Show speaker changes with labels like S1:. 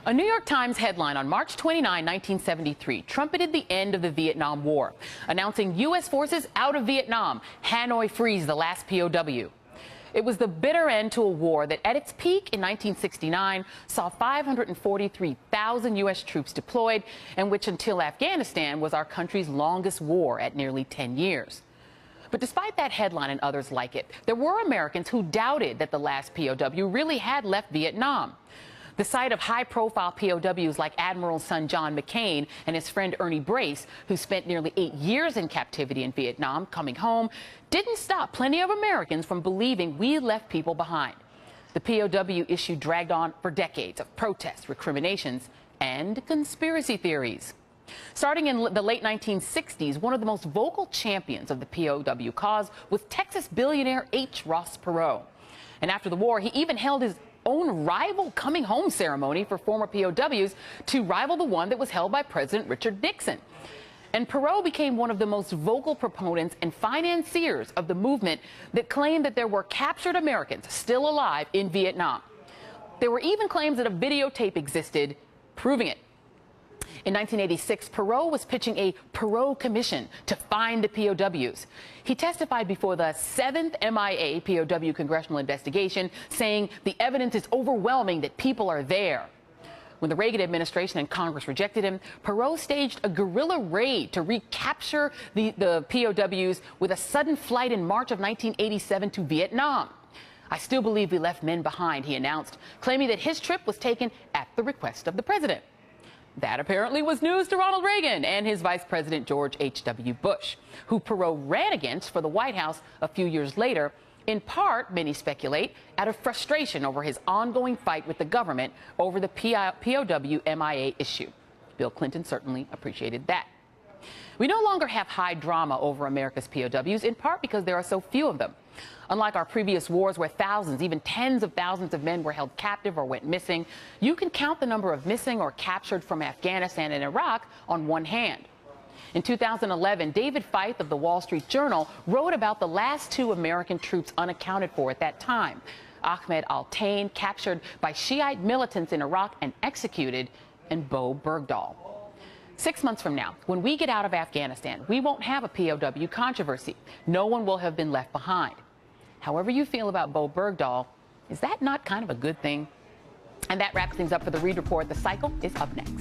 S1: A New York Times headline on March 29, 1973, trumpeted the end of the Vietnam War, announcing U.S. forces out of Vietnam. Hanoi frees the last POW. It was the bitter end to a war that, at its peak in 1969, saw 543,000 U.S. troops deployed, and which, until Afghanistan, was our country's longest war at nearly 10 years. But despite that headline and others like it, there were Americans who doubted that the last POW really had left Vietnam. The sight of high-profile POWs like Admiral's son John McCain and his friend Ernie Brace, who spent nearly 8 years in captivity in Vietnam, coming home, didn't stop plenty of Americans from believing we left people behind. The POW issue dragged on for decades of protests, recriminations, and conspiracy theories. Starting in the late 1960s, one of the most vocal champions of the POW cause was Texas billionaire H. Ross Perot. And after the war, he even held his own rival coming home ceremony for former POWs to rival the one that was held by President Richard Nixon. And Perot became one of the most vocal proponents and financiers of the movement that claimed that there were captured Americans still alive in Vietnam. There were even claims that a videotape existed proving it. In 1986, Perot was pitching a Perot Commission to find the POWs. He testified before the 7th MIA POW congressional investigation, saying the evidence is overwhelming that people are there. When the Reagan administration and Congress rejected him, Perot staged a guerrilla raid to recapture the POWs with a sudden flight in March of 1987 to Vietnam. "I still believe we left men behind," he announced, claiming that his trip was taken at the request of the president. That apparently was news to Ronald Reagan and his Vice President George H.W. Bush, who Perot ran against for the White House a few years later, in part, many speculate, out of frustration over his ongoing fight with the government over the POW MIA issue. Bill Clinton certainly appreciated that. We no longer have high drama over America's POWs, in part because there are so few of them. Unlike our previous wars where thousands, even tens of thousands of men were held captive or went missing, you can count the number of missing or captured from Afghanistan and Iraq on one hand. In 2011, David Feith of the Wall Street Journal wrote about the last 2 American troops unaccounted for at that time: Ahmed Al-Tain, captured by Shiite militants in Iraq and executed, and Bo Bergdahl. 6 months from now, when we get out of Afghanistan, we won't have a POW controversy. No one will have been left behind. However you feel about Bo Bergdahl, is that not kind of a good thing? And that wraps things up for the Read Report. The Cycle is up next.